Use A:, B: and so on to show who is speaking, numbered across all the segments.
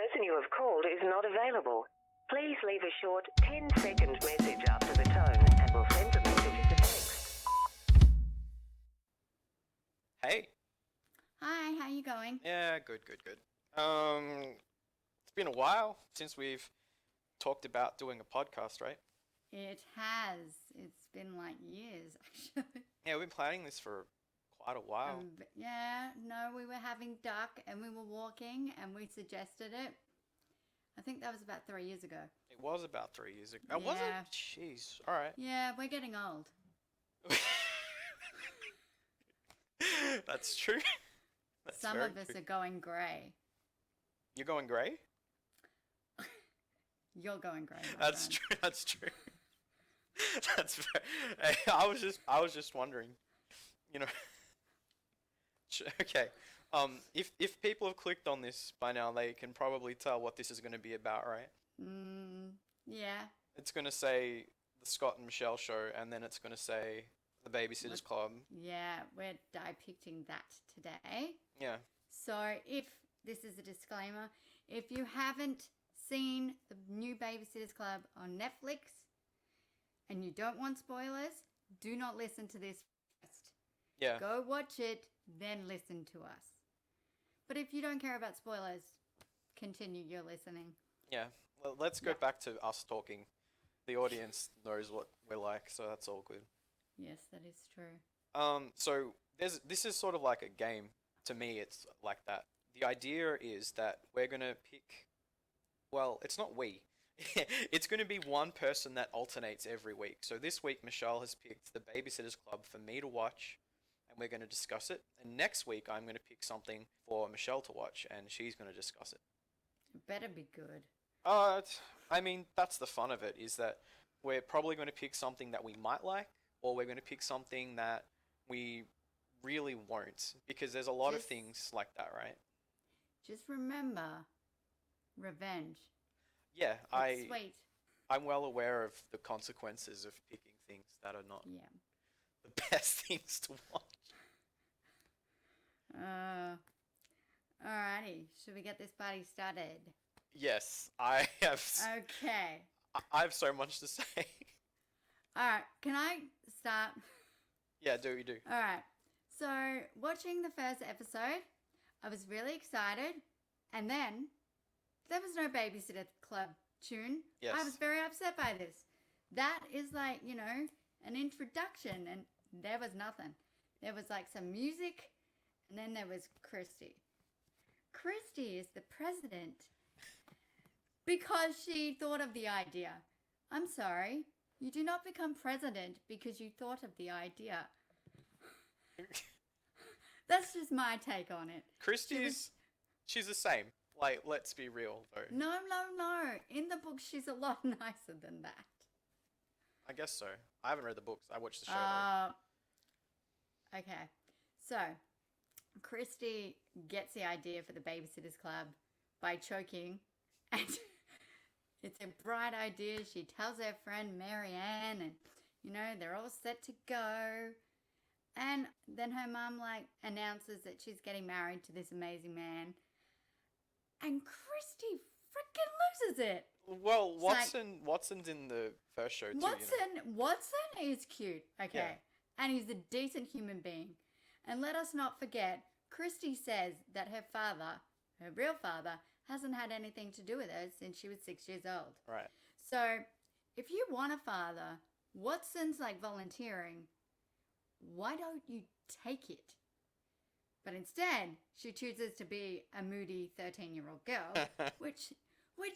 A: person you have called is not available. Please leave a short 10-second message after the tone and we'll send the message as a text.
B: Hey.
C: Hi, how you going?
B: Yeah, good. It's been a while since we've talked about doing a podcast, right?
C: It has. It's been like years, actually.
B: Yeah, we've been planning this for quite a while.
C: We were having duck and we were walking and we suggested it. I think that was about 3 years ago.
B: It was about 3 years ago.
C: Yeah.
B: Was it? Jeez. All right.
C: Yeah, we're getting old.
B: That's true.
C: Some of us are going grey.
B: You're going grey?
C: You're going grey.
B: That's true. That's true. That's fair. Hey, I was just wondering, you know. Okay. If people have clicked on this by now, they can probably tell what this is going to be about, right?
C: Yeah.
B: It's going to say the Scott and Michelle show, and then it's going to say the Babysitters Club.
C: Yeah, we're depicting that today.
B: Yeah.
C: So if this is a disclaimer, if you haven't seen the new Babysitters Club on Netflix and you don't want spoilers, do not listen to this first.
B: Yeah.
C: Go watch it, then listen to us. But if you don't care about spoilers, continue your listening.
B: Yeah. Well, let's go back to us talking. The audience knows what we're like, so that's all good.
C: Yes, that is true.
B: So this is sort of like a game. To me, it's like that. The idea is that we're going to pick, well, it's not we. It's going to be one person that alternates every week. So this week, Michelle has picked the Babysitters Club for me to watch, and we're going to discuss it. And next week, I'm going to pick something for Michelle to watch, and she's going to discuss it.
C: It better be good.
B: I mean, that's the fun of it, is that we're probably going to pick something that we might like, or we're going to pick something that we really won't, because there's a lot of things like that, right?
C: Just remember, revenge.
B: Yeah,
C: It's sweet.
B: I'm well aware of the consequences of picking things that are not the best things to watch.
C: Alrighty, should we get this party started?
B: Yes, I have.
C: Okay.
B: I have so much to say.
C: Alright, can I start?
B: Yeah, do.
C: Alright, so watching the first episode, I was really excited, and then there was no Babysitter Club tune.
B: Yes.
C: I was very upset by this. That is like, an introduction, and there was nothing. There was like some music, and then there was Christy. Christy is the president because she thought of the idea. I'm sorry, you do not become president because you thought of the idea. That's just my take on it.
B: She's the same. Like, let's be real, though.
C: No. In the book, she's a lot nicer than that.
B: I guess so. I haven't read the books. I watched the show, though.
C: Okay. So, Christy gets the idea for the Babysitters Club by choking. And it's a bright idea. She tells her friend Marianne, and, they're all set to go. And then her mum, announces that she's getting married to this amazing man. And Christy freaking loses it.
B: Well, Watson's in the first show, too,
C: Watson is cute, okay?
B: Yeah.
C: And he's a decent human being. And let us not forget, Christy says that her father, her real father, hasn't had anything to do with her since she was 6 years old.
B: Right.
C: So, if you want a father, Watson's volunteering. Why don't you take it? But instead, she chooses to be a moody 13-year-old girl, which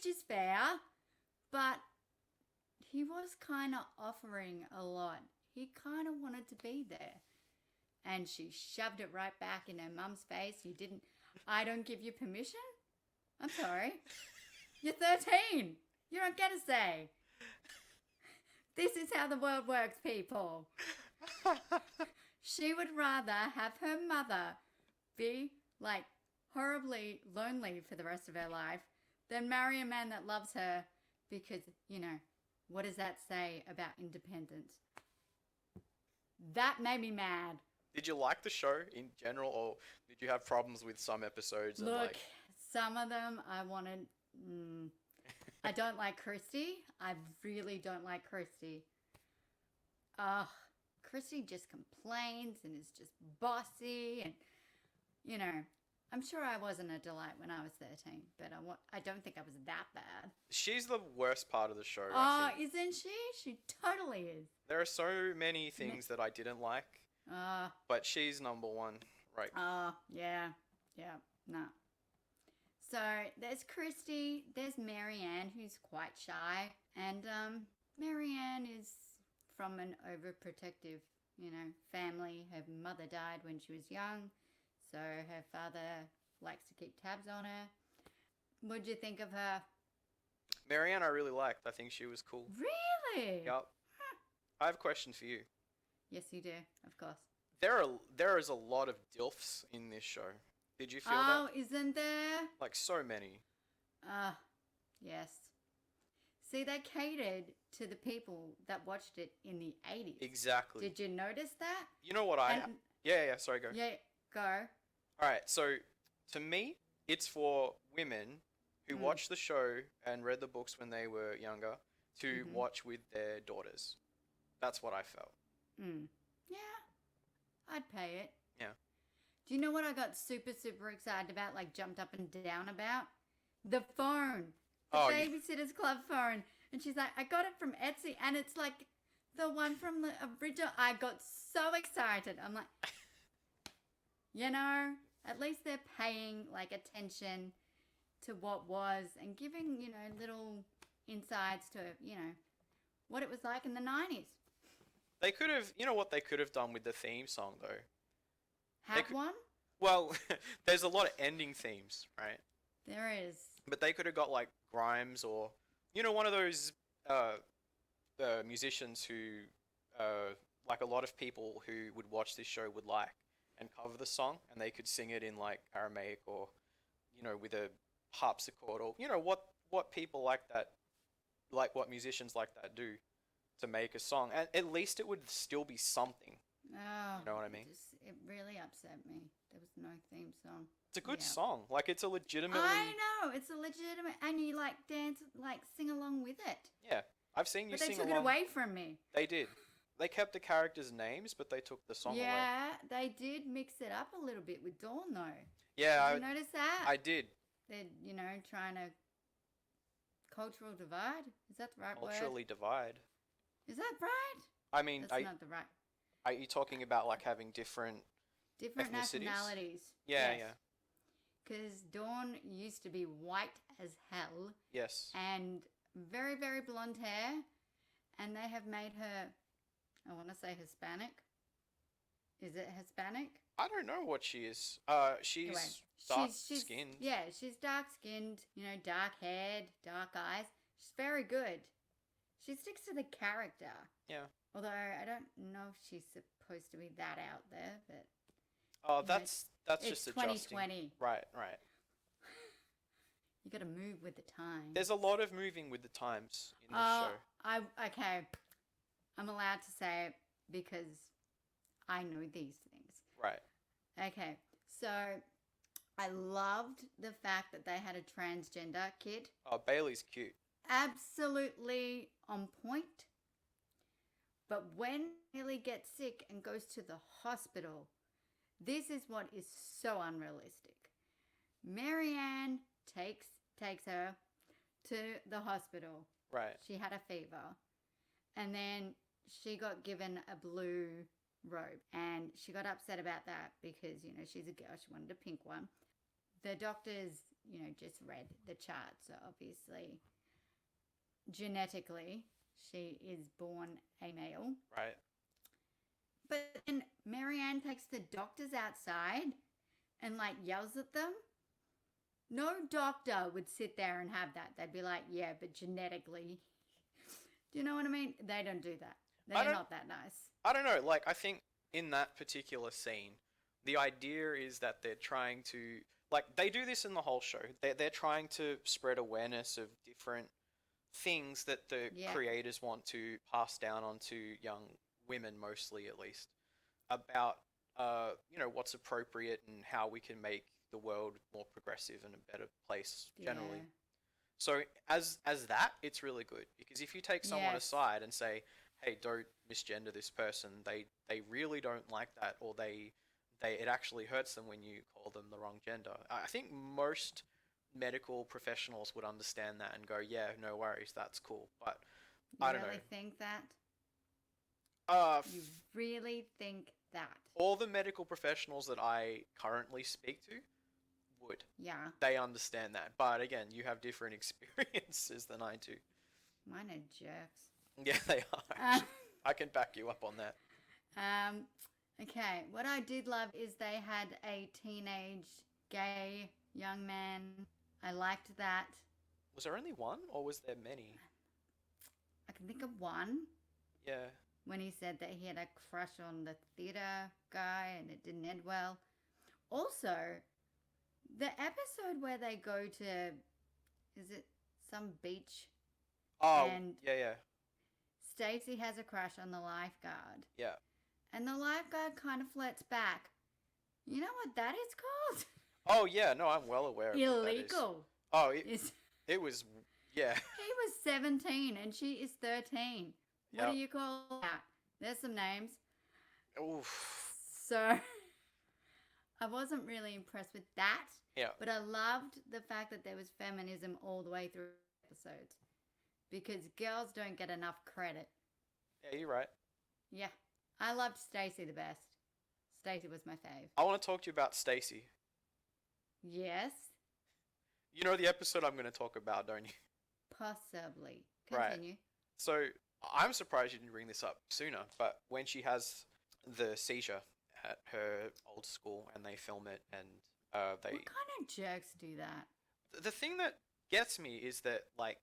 C: is fair, but he was kind of offering a lot. He kind of wanted to be there. And she shoved it right back in her mum's face. I don't give you permission? I'm sorry. You're 13. You don't get a say. This is how the world works, people. She would rather have her mother be horribly lonely for the rest of her life than marry a man that loves her because, what does that say about independence? That made me mad.
B: Did you like the show in general, or did you have problems with some episodes?
C: Look, some of them I wanted. I don't like Christy. I really don't like Christy. Christy just complains and is just bossy, and you know, I'm sure I wasn't a delight when I was 13, but I don't think I was that bad.
B: She's the worst part of the show,
C: Oh,
B: I think.
C: isn't she? She totally is.
B: There are so many things that I didn't like, but she's number one, right?
C: Yeah, no. So there's Christy, there's Marianne, who's quite shy, and Marianne is from an overprotective, family. Her mother died when she was young, so her father likes to keep tabs on her. What'd you think of her?
B: Marianne I really liked. I think she was cool.
C: Really?
B: Yup. I have a question for you.
C: Yes, you do, of course.
B: There is a lot of DILFs in this show. Did you feel that?
C: Oh, isn't there?
B: Like, so many.
C: Yes. See, they catered to the people that watched it in the 80s.
B: Exactly.
C: Did you notice that?
B: You know what Yeah, sorry, go.
C: Yeah, go.
B: Alright, so, to me, it's for women who watched the show and read the books when they were younger to watch with their daughters. That's what I felt.
C: Yeah, I'd pay it.
B: Yeah.
C: Do you know what I got super, super excited about, like jumped up and down about? The phone. The Babysitter's Club phone. And she's like, I got it from Etsy, and it's like the one from the original. I got so excited. I'm like, at least they're paying like attention to what was and giving, little insights to, what it was like in the 90s.
B: They could have, you know what they could have done with the theme song, though?
C: One?
B: Well, there's a lot of ending themes, right?
C: There is.
B: But they could have got, like, Grimes or, one of those musicians who, like, a lot of people who would watch this show would like and cover the song, and they could sing it in, like, Aramaic or, with a harpsichord or, what people like that, like what musicians like that do to make a song. And at least it would still be something.
C: Oh,
B: you know what I mean?
C: It really upset me. There was no theme song.
B: It's a good song. Like, it's a legitimately...
C: I know, it's a legitimate... And you, like, dance, like, sing along with it.
B: Yeah, I've seen you sing along.
C: But they took it away from me.
B: They did. They kept the characters' names, but they took the song away.
C: Yeah, they did mix it up a little bit with Dawn, though.
B: Yeah.
C: Did you notice that?
B: I did.
C: They're, trying to... Cultural divide? Is that the right word?
B: Culturally divide.
C: Is that right?
B: I mean...
C: That's not the right...
B: Are you talking about, like, having different
C: nationalities?
B: Yeah,
C: yes. Because Dawn used to be white as hell.
B: Yes.
C: And very, very blonde hair. And they have made her, I want to say Hispanic. Is it Hispanic?
B: I don't know what she is. She's
C: anyway,
B: dark-skinned.
C: Yeah, she's dark-skinned, dark-haired, dark eyes. She's very good. She sticks to the character.
B: Yeah.
C: Although I don't know if she's supposed to be that out there, but...
B: Oh, that's just adjusting.
C: 2020.
B: Right.
C: You got to move with the times.
B: There's a lot of moving with the times in this show.
C: Okay. I'm allowed to say it because I know these things.
B: Right.
C: Okay. So I loved the fact that they had a transgender kid.
B: Oh, Bailey's cute.
C: Absolutely on point. But when Bailey gets sick and goes to the hospital, this is what is so unrealistic. Marianne takes her to the hospital.
B: Right.
C: She had a fever. And then she got given a blue robe. And she got upset about that because, she's a girl. She wanted a pink one. The doctors, just read the chart. So obviously, genetically, she is born a male.
B: Right.
C: But then Marianne takes the doctors outside and, yells at them. No doctor would sit there and have that. They'd be like, yeah, but genetically. Do you know what I mean? They don't do that. They're not that nice.
B: I don't know. I think in that particular scene, the idea is that they're trying to... they do this in the whole show. They're trying to spread awareness of different things that the creators want to pass down onto young women, mostly at least, about what's appropriate and how we can make the world more progressive and a better place generally.
C: Yeah.
B: So as that, it's really good because if you take someone
C: Yes.
B: aside and say, "Hey, don't misgender this person," they really don't like that, or they it actually hurts them when you call them the wrong gender. I think most medical professionals would understand that and go, "Yeah, no worries, that's cool." But
C: You
B: I don't
C: really
B: know.
C: think that?
B: Uh,
C: You
B: f-
C: really think that?
B: all the medical professionals that I currently speak to would.
C: Yeah.
B: They understand that. But again, you have different experiences than I do.
C: Mine are jerks.
B: Yeah, they are actually. I can back you up on that.
C: Um, okay, what I did love is they had a teenage gay young man. I liked that.
B: Was there only one, or was there many?
C: I can think of one
B: Yeah.
C: when he said that he had a crush on the theatre guy and it didn't end well. Also, the episode where they go to, is it some beach?
B: Oh,
C: And
B: yeah.
C: Stacey has a crush on the lifeguard.
B: Yeah.
C: And the lifeguard kind of flirts back. You know what that is called?
B: Oh, yeah, no, I'm well aware of what that is.
C: Illegal.
B: Oh,
C: Is
B: it was, yeah.
C: he was 17 and she is 13. What
B: Yep.
C: do you call that? There's some names.
B: Oof.
C: So I wasn't really impressed with that.
B: Yeah.
C: But I loved the fact that there was feminism all the way through episodes. Because girls don't get enough credit.
B: Yeah, you're right.
C: Yeah. I loved Stacey the best. Stacey was my fave.
B: I want to talk to you about Stacy.
C: Yes.
B: You know the episode I'm going to talk about, don't you?
C: Possibly.
B: Right.
C: Continue.
B: So, I'm surprised you didn't bring this up sooner, but when she has the seizure at her old school and they film it and they...
C: What kind of jerks do that?
B: The thing that gets me is that, like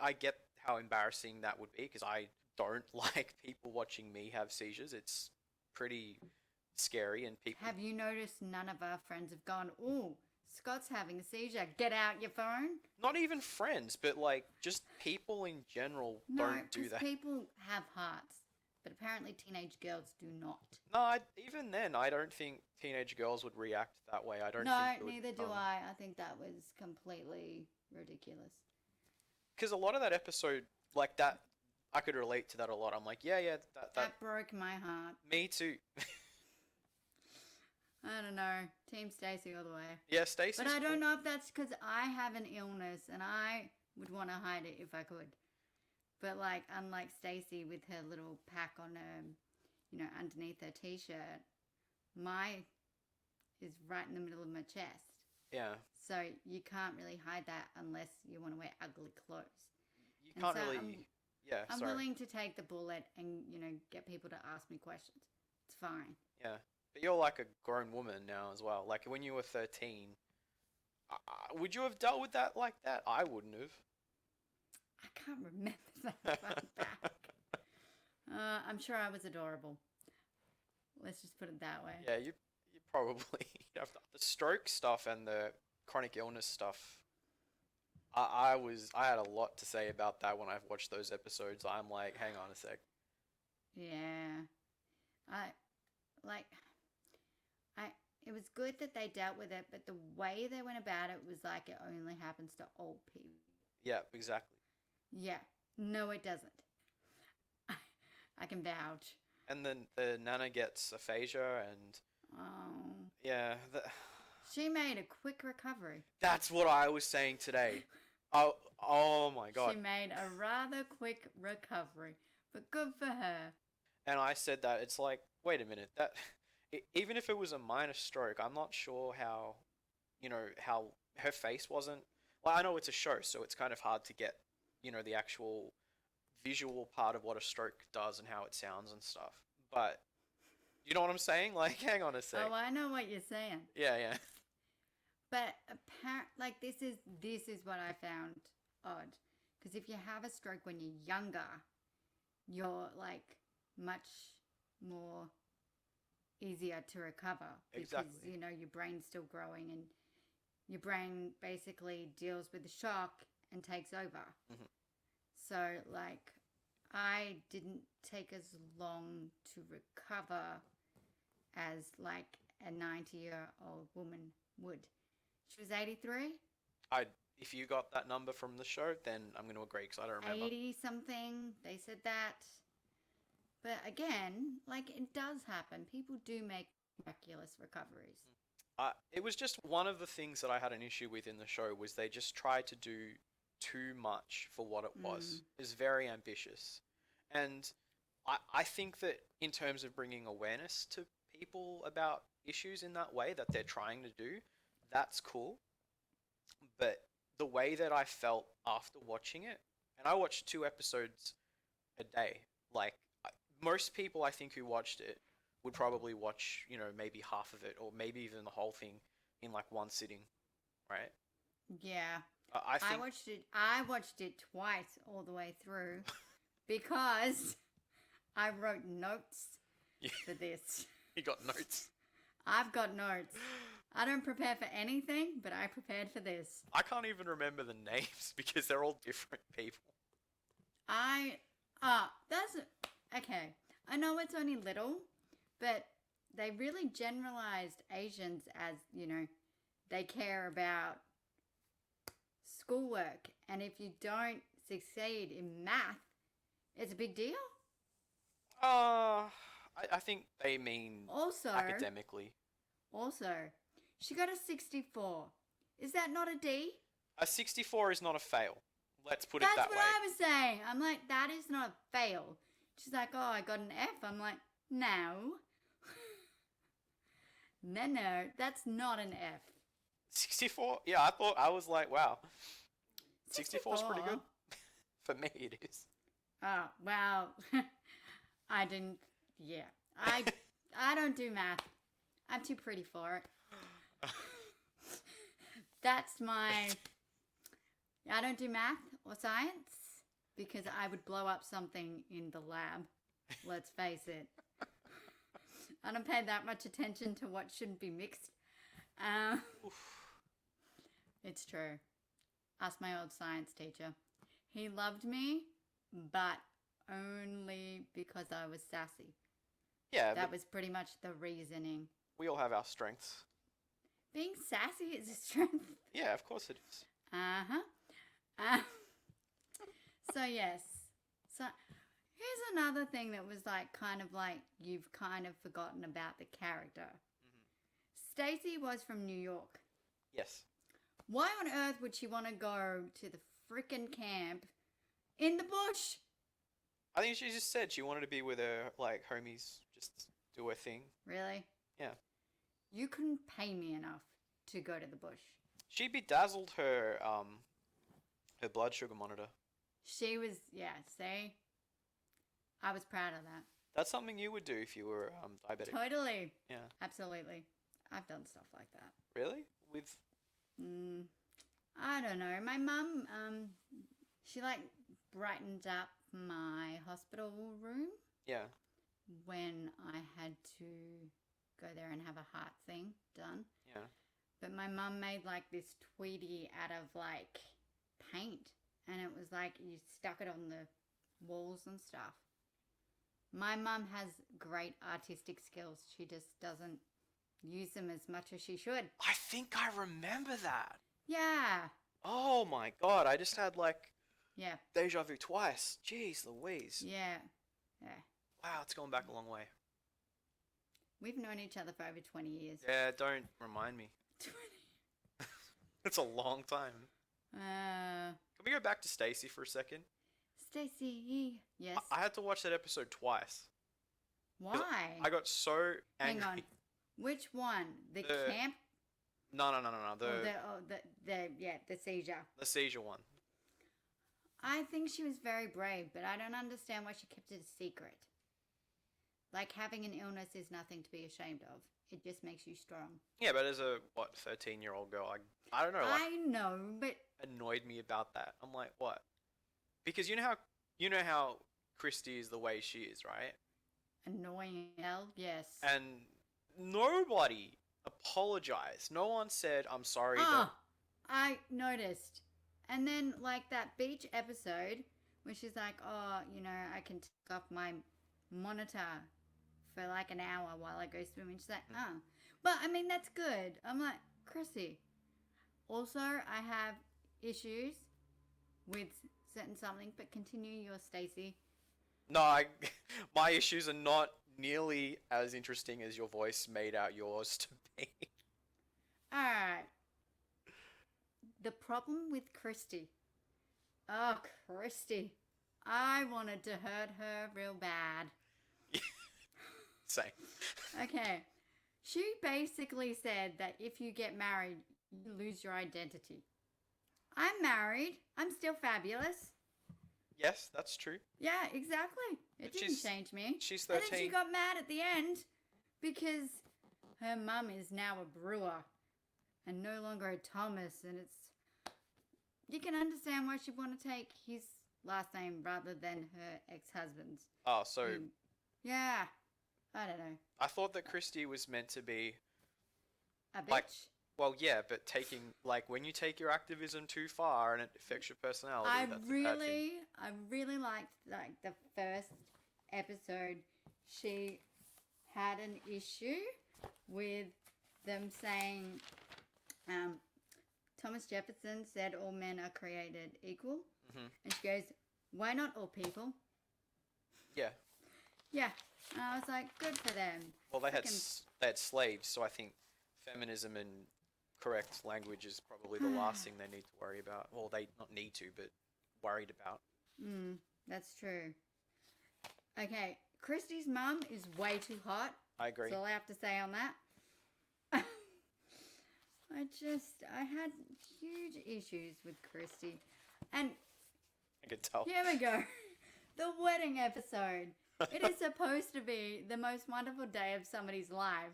B: I get how embarrassing that would be because I don't like people watching me have seizures. It's pretty scary and people...
C: Have you noticed none of our friends have gone, "Ooh, Scott's having a seizure. Get out your phone"?
B: Not even friends, but like just people in general
C: No,
B: don't do
C: because
B: that.
C: people have hearts, but apparently teenage girls do not.
B: No, even then, I don't think teenage girls would react that way. I don't
C: No,
B: think it would,
C: neither do I. I think that was completely ridiculous.
B: Because a lot of that episode, like that, I could relate to that a lot. I'm like, yeah,
C: That broke my heart.
B: me too.
C: I don't know. Team Stacey all the way.
B: Yeah, Stacey's
C: But I
B: cool.
C: don't know if that's because I have an illness and I would want to hide it if I could. But like, unlike Stacey with her little pack on her, underneath her t-shirt, my is right in the middle of my chest.
B: Yeah.
C: So you can't really hide that unless you want to wear ugly clothes.
B: You
C: And
B: can't
C: so
B: really... Yeah,
C: I'm
B: sorry.
C: willing to take the bullet and, get people to ask me questions. It's fine.
B: Yeah. But you're like a grown woman now as well. Like when you were 13, would you have dealt with that like that? I wouldn't have.
C: I can't remember that far back. I'm sure I was adorable. Let's just put it that way.
B: Yeah, you probably you'd have the stroke stuff and the chronic illness stuff. I had a lot to say about that when I've watched those episodes. I'm like, hang on a sec.
C: Yeah. It was good that they dealt with it, but the way they went about it was like it only happens to old people.
B: Yeah, exactly.
C: Yeah. No, it doesn't. I can vouch.
B: And then the Nana gets aphasia and
C: Oh.
B: yeah,
C: She made a quick recovery.
B: that's what I was saying today. Oh my god.
C: She made a rather quick recovery, but good for her.
B: And I said that it's like, wait a minute, that even if it was a minor stroke, I'm not sure how, how her face wasn't. Well, I know it's a show, so it's kind of hard to get, the actual visual part of what a stroke does and how it sounds and stuff. But you know what I'm saying? Like, hang on a sec.
C: Oh, I know what you're saying.
B: Yeah.
C: But this is what I found odd. Because if you have a stroke when you're younger, you're like much more easier to recover.
B: Exactly.
C: Because, your brain's still growing and your brain basically deals with the shock and takes over.
B: Mhm.
C: So, like, I didn't take as long to recover as, like, a 90-year-old woman would. She was 83?
B: If you got that number from the show, then I'm going to agree because I don't remember.
C: 80 something. They said that. But again, like, it does happen. People do make miraculous recoveries.
B: It was just one of the things that I had an issue with in the show was they just tried to do too much for what it was. It was very ambitious. And I think that in terms of bringing awareness to people about issues in that way that they're trying to do, that's cool. But the way that I felt after watching it, and I watched 2 episodes a day, like most people I think who watched it would probably watch, maybe half of it or maybe even the whole thing in like one sitting, right?
C: Yeah.
B: I think
C: I watched it twice all the way through because I wrote notes for this.
B: You got notes.
C: I've got notes. I don't prepare for anything, but I prepared for this.
B: I can't even remember the names because they're all different people.
C: Okay. I know it's only little, but they really generalized Asians as, they care about schoolwork. And if you don't succeed in math, it's a big deal.
B: I think they mean
C: also
B: academically.
C: Also, she got a 64. Is that not a D?
B: A 64 is not a fail. Let's put it that way.
C: That's what I was saying. I'm like, that is not a fail. She's like, oh, I got an F. I'm like, no. No, that's not an F.
B: 64? Yeah, I was like, wow. 64 is pretty good. For me, it is.
C: Oh, well, I don't do math. I'm too pretty for it. I don't do math or science because I would blow up something in the lab. Let's face it. I don't pay that much attention to what shouldn't be mixed. It's true. Ask my old science teacher. He loved me, but only because I was sassy.
B: Yeah,
C: that was pretty much the reasoning.
B: We all have our strengths.
C: Being sassy is a strength.
B: Yeah, of course it is.
C: So yes. So here's another thing that was like kind of like you've kind of forgotten about the character. Stacey was from New York.
B: Yes.
C: Why on earth would she want to go to the frickin' camp in the bush?
B: I think she just said she wanted to be with her like homies, just do her thing.
C: Really?
B: Yeah.
C: You couldn't pay me enough to go to the bush.
B: She bedazzled her blood sugar monitor.
C: She was, see? I was proud of that.
B: That's something you would do if you were diabetic.
C: Totally.
B: Yeah.
C: Absolutely. I've done stuff like that.
B: Really? With?
C: I don't know. My mum, she like brightened up my hospital room.
B: Yeah.
C: When I had to go there and have a heart thing done.
B: Yeah.
C: But my mum made like this Tweety out of like paint. And it was like you stuck it on the walls and stuff. My mum has great artistic skills. She just doesn't use them as much as she should.
B: I think I remember that.
C: Yeah.
B: Oh my god, I just had like deja vu twice. Jeez Louise.
C: Yeah.
B: Wow, it's gone back a long way.
C: We've known each other for over 20 years.
B: Yeah, don't remind me.
C: 20.
B: It's a long time. Can we go back to Stacey for a second?
C: Stacey, yes.
B: I had to watch that episode twice.
C: Why?
B: I got so angry.
C: Hang on. Which one? The camp?
B: No.
C: The seizure.
B: The seizure one.
C: I think she was very brave, but I don't understand why she kept it a secret. Like, having an illness is nothing to be ashamed of. It just makes you strong. Yeah,
B: but as a, 13-year-old girl, I don't know. Like,
C: I know, but...
B: annoyed me about that. I'm like, what? Because you know how Christy is the way she is, right?
C: Annoying hell, yes.
B: And nobody apologized. No one said, I'm sorry.
C: I noticed. And then, like, that beach episode, where she's like, I can take off my monitor for like an hour while I go swimming. She's like, But, I mean, that's good. I'm like, Chrissy. Also, I have issues with certain something, but continue your Stacy.
B: No, my issues are not nearly as interesting as your voice made out yours to be.
C: Alright. The problem with Christy. Oh, Christy. I wanted to hurt her real bad.
B: Same.
C: Okay. She basically said that if you get married, you lose your identity. I'm married. I'm still fabulous.
B: Yes, that's true.
C: Yeah, exactly. It
B: But
C: didn't change me.
B: She's
C: And
B: 13.
C: then she got mad at the end because her mum is now a brewer and no longer a Thomas. And it's... You can understand why she'd want to take his last name rather than her ex-husband's.
B: Oh, so
C: Yeah. I don't know.
B: I thought that Christy was meant to be
C: A bitch?
B: like, well, yeah, but taking, like, when you take your activism too far and it affects your personality,
C: I
B: that's a bad thing.
C: really liked like the first episode. She had an issue with them saying, Thomas Jefferson said all men are created equal, and she goes, "Why not all people?"
B: Yeah.
C: Yeah, and I was like, good for them.
B: Well, they had
C: Frickin-
B: they had slaves, so I think feminism and correct language is probably the last thing they need to worry about. Well, they not need to, but worried about.
C: That's true. Okay, Christy's mum is way too hot.
B: I agree.
C: That's all I have to say on that. I had huge issues with Christy. And
B: I could tell.
C: here we go. The wedding episode. It is supposed to be the most wonderful day of somebody's life.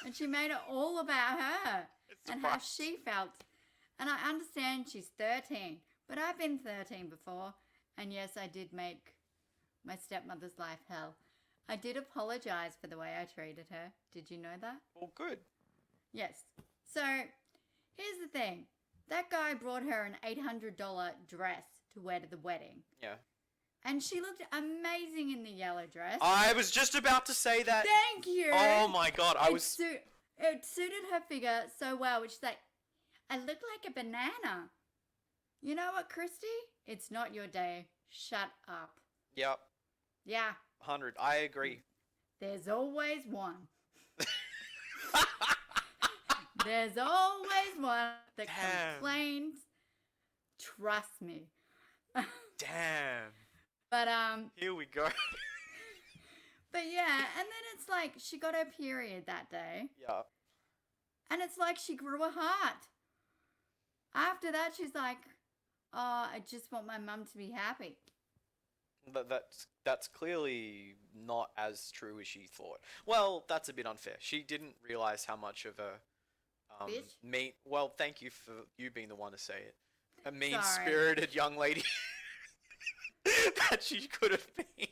C: And she made it all about her and how she felt. And I understand she's 13, but I've been 13 before. And yes, I did make my stepmother's life hell. I did apologize for the way I treated her. Did you know that?
B: Well, good.
C: Yes. So, here's the thing. That guy brought her an $800 dress to wear to the wedding.
B: Yeah.
C: And she looked amazing in the yellow dress.
B: I was just about to say that.
C: Thank you.
B: Oh my god,
C: It suited her figure so well, which is like, I look like a banana. You know what, Christy? It's not your day. Shut up.
B: Yep.
C: Yeah.
B: 100. I agree.
C: There's always one. There's always one that complains. Trust me.
B: Damn.
C: But
B: Here we go.
C: but yeah, and then it's like she got her period that day.
B: Yeah.
C: And it's like she grew a heart. After that, she's like, "Oh, I just want my mum to be happy."
B: That's clearly not as true as she thought. Well, that's a bit unfair. She didn't realize how much of a
C: Bitch?
B: Well, thank you for you being the one to say it. A mean-spirited young lady that she could have been.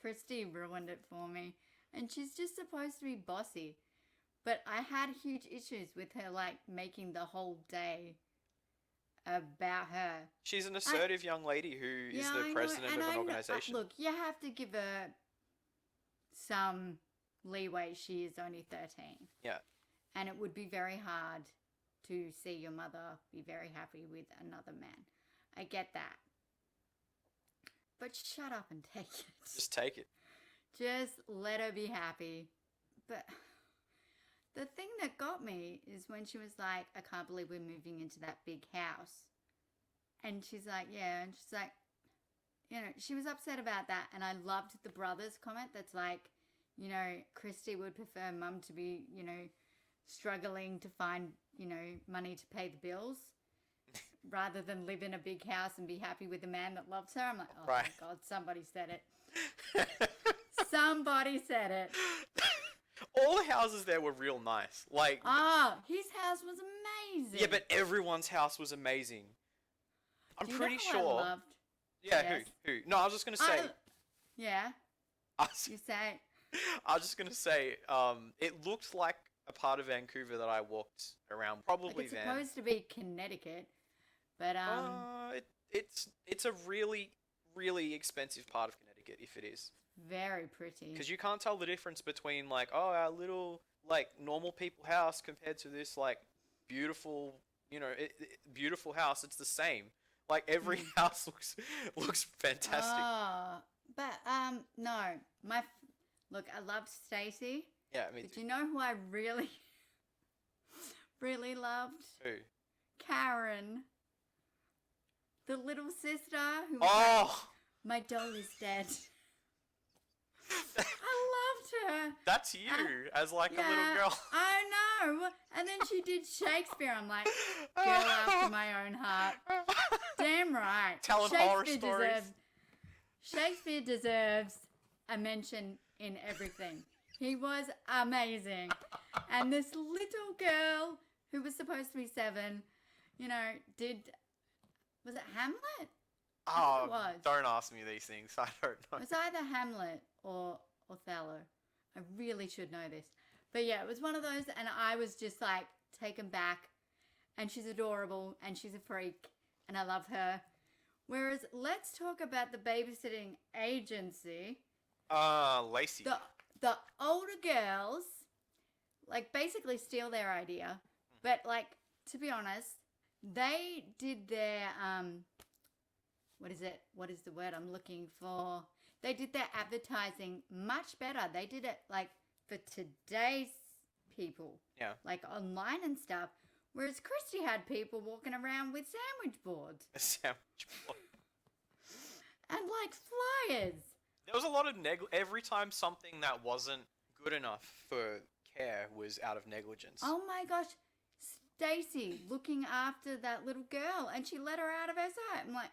C: Christy ruined it for me. And she's just supposed to be bossy. But I had huge issues with her, like, making the whole day about her.
B: She's an assertive young lady who is the president of an organization.
C: Look, you have to give her some leeway. She is only 13.
B: Yeah.
C: And it would be very hard to see your mother be very happy with another man. I get that. But shut up and take it.
B: Just take it.
C: Just let her be happy. But the thing that got me is when she was like, I can't believe we're moving into that big house. And she's like, yeah. And she's like, you know, she was upset about that. And I loved the brother's comment that's like, you know, Christy would prefer mum to be, you know, struggling to find, you know, money to pay the bills rather than live in a big house and be happy with a man that loves her. I'm like, oh my God, somebody said it. Somebody said it.
B: All the houses there were real nice. Like,
C: his house was amazing.
B: yeah, but everyone's house was amazing. I'm
C: Do you
B: pretty
C: know
B: sure.
C: who I loved?
B: Yeah,
C: Yes.
B: who? No, I was just gonna say.
C: Yeah.
B: I was,
C: You say.
B: I was just gonna say. It looked like a part of Vancouver that I walked around. Probably
C: Like it's
B: then.
C: supposed to be Connecticut, but
B: It's a really expensive part of Connecticut if it is.
C: Very pretty.
B: Because you can't tell the difference between like, oh, our little like normal people house compared to this like beautiful, beautiful house. It's the same. Like every house looks fantastic.
C: But no, look, I love Stacy.
B: Yeah, me
C: But
B: too.
C: you know who I really, really loved?
B: Who?
C: Karen, the little sister who was like, my doll is dead. I loved her.
B: That's you as like a little girl.
C: I know. And then she did Shakespeare. I'm like, girl after my own heart. Damn right.
B: Telling horror stories.
C: Shakespeare deserves a mention in everything. He was amazing. And this little girl who was supposed to be 7, was it Hamlet?
B: Oh, don't ask me these things. I don't know.
C: It was either Hamlet or Othello. I really should know this. But yeah, it was one of those, and I was just like taken back. And she's adorable, and she's a freak, and I love her. Whereas, let's talk about the babysitting agency.
B: Lacey.
C: The older girls, like, basically steal their idea. But, like, to be honest, they did their, what is it? What is the word I'm looking for? They did their advertising much better. They did it, like, for today's people.
B: Yeah.
C: Like, online and stuff. Whereas Christy had people walking around with sandwich boards.
B: A sandwich board.
C: And, like, flyers.
B: There was a lot of every time something that wasn't good enough for care was out of negligence.
C: Oh my gosh, Stacy looking after that little girl, and she let her out of her sight. I'm like,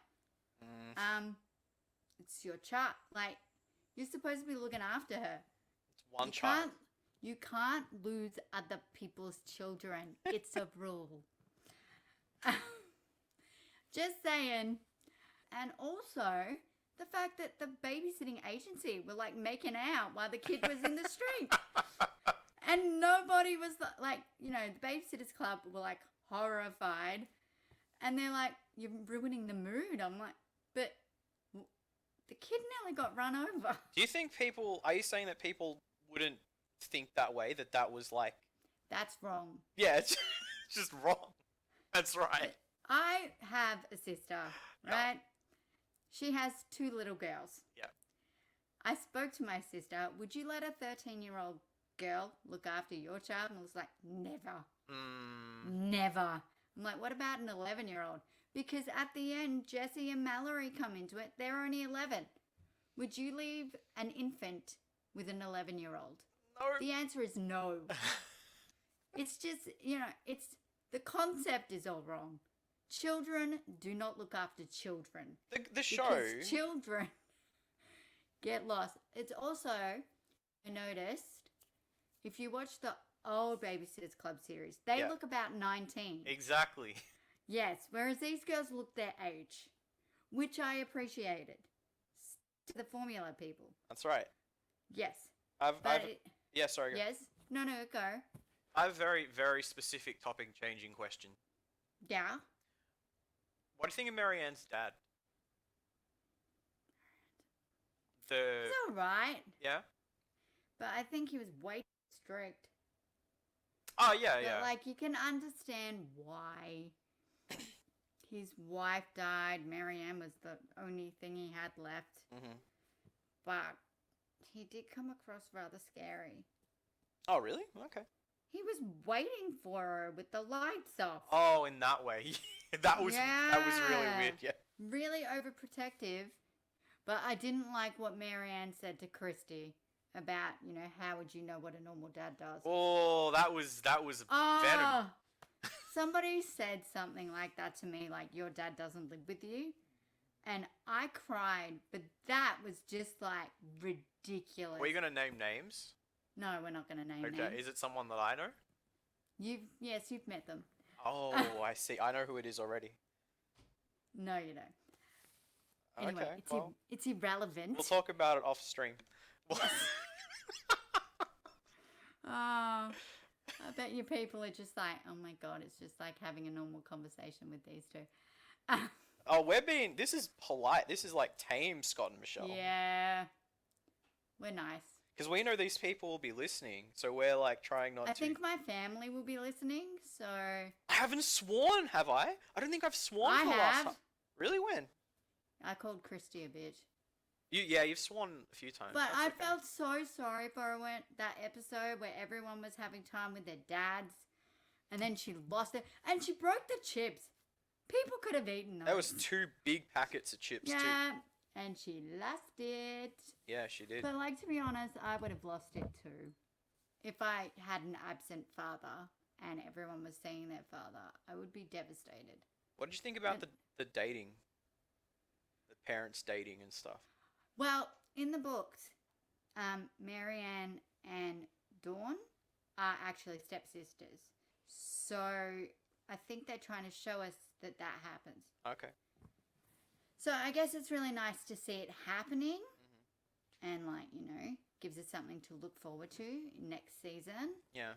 C: it's your child. Like, you're supposed to be looking after her.
B: It's one child.
C: You can't lose other people's children. It's a rule. Just saying. And also, the fact that the babysitting agency were like making out while the kid was in the street. And nobody was like, the Babysitters Club were like horrified. And they're like, you're ruining the mood. I'm like, but the kid nearly got run over.
B: Do you think are you saying that people wouldn't think that way, that was like...
C: That's wrong.
B: Yeah, it's just wrong. That's right.
C: I have a sister, right?
B: Yeah.
C: She has 2 little girls.
B: Yeah.
C: I spoke to my sister, would you let a 13-year-old girl look after your child? And I was like, never. Never. I'm like, what about an 11-year-old? Because at the end, Jessie and Mallory come into it. They're only 11. Would you leave an infant with an 11-year-old?
B: No.
C: The answer is no. It's just, the concept is all wrong. Children do not look after children.
B: The show...
C: Because children get lost. It's also, I noticed, if you watch the old Babysitters Club series, they look about 19.
B: Exactly.
C: Yes, whereas these girls look their age, which I appreciated. To the formula, people.
B: That's right.
C: Yes.
B: Yeah, sorry. Go.
C: Yes? No, go.
B: I have a very, very specific topic-changing question.
C: Yeah?
B: What do you think of Marianne's dad?
C: He's alright.
B: Yeah?
C: But I think he was way too strict.
B: Oh, yeah,
C: But, like, you can understand why. His wife died. Marianne was the only thing he had left.
B: Mm-hmm.
C: But he did come across rather scary.
B: Oh, really? Okay.
C: He was waiting for her with the lights off.
B: Oh, in that way. that was really weird, yeah.
C: Really overprotective. But I didn't like what Marianne said to Christy about, how would you know what a normal dad does?
B: Oh, that was venom.
C: Somebody said something like that to me, like, your dad doesn't live with you. And I cried, but that was just, like, ridiculous.
B: Were you going to name names?
C: No, we're not going to name names.
B: Okay, is it someone that I know?
C: Yes, you've met them.
B: Oh, I see. I know who it is already.
C: No, you don't. Anyway,
B: okay,
C: it's irrelevant.
B: We'll talk about it off stream.
C: I bet you people are just like, oh my god, it's just like having a normal conversation with these two.
B: Oh, this is polite. This is like tame Scott and Michelle.
C: Yeah. We're nice.
B: Because we know these people will be listening, so we're like trying not to.
C: I think my family will be listening, so...
B: I haven't sworn, have I? I don't think I've sworn
C: I
B: for the last
C: have.
B: time. Really? When?
C: I called Christy a bitch.
B: You've sworn a few times.
C: But
B: That's
C: I
B: okay.
C: felt so sorry for her when that episode where everyone was having time with their dads, and then she lost it, and she broke the chips. People could have eaten those.
B: That was 2 big packets of chips too.
C: Yeah, and she lost it.
B: Yeah, she did.
C: But like, to be honest, I would have lost it too. If I had an absent father and everyone was seeing their father, I would be devastated.
B: What did you think about the dating? The parents dating and stuff.
C: Well, in the books, Marianne and Dawn are actually stepsisters. So I think they're trying to show us that that happens.
B: Okay.
C: So I guess it's really nice to see it happening and, like, you know, gives us something to look forward to next season.
B: Yeah.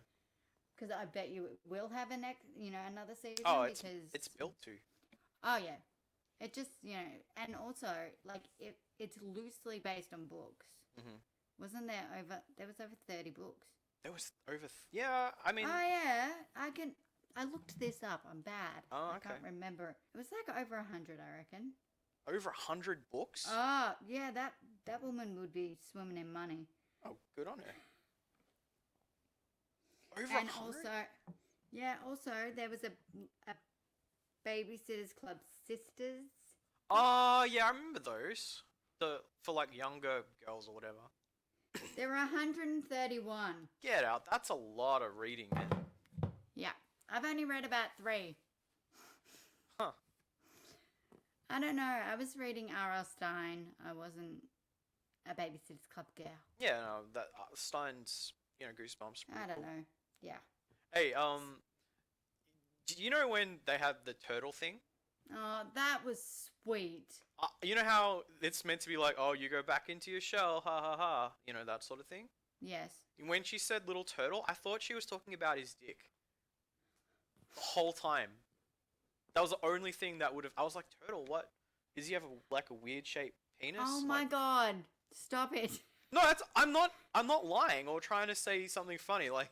C: Because I bet you it will have another season.
B: Oh,
C: because
B: it's built to.
C: Oh, yeah. It just, and also, like, it's loosely based on books.
B: Mm-hmm.
C: There was over 30 books.
B: There was over... yeah, I mean...
C: Oh, yeah. I looked this up. I'm bad.
B: Oh,
C: I
B: okay.
C: can't remember. It was like over 100, I reckon.
B: Over 100 books?
C: Oh, yeah, that woman would be swimming in money.
B: Oh, good on her. Over
C: And
B: 100?
C: also there was a Babysitters Club Sisters.
B: Oh, yeah, I remember those. For like younger girls or whatever.
C: There were 131.
B: Get out. That's a lot of reading, man.
C: Yeah. I've only read about 3.
B: Huh.
C: I don't know. I was reading R.L. Stein. I wasn't a Babysitters Club girl.
B: Yeah, no, that Stein's, Goosebumps.
C: I don't know. Yeah.
B: Hey, do you know when they have the turtle thing?
C: Oh, that was sweet.
B: You know how it's meant to be like, oh, you go back into your shell, ha ha ha, that sort of thing?
C: Yes.
B: When she said little turtle, I thought she was talking about his dick. The whole time. That was the only thing that would have... I was like, turtle, what? Does he have a weird shaped penis?
C: Oh my god. Stop it.
B: No, I'm not lying or trying to say something funny. Like,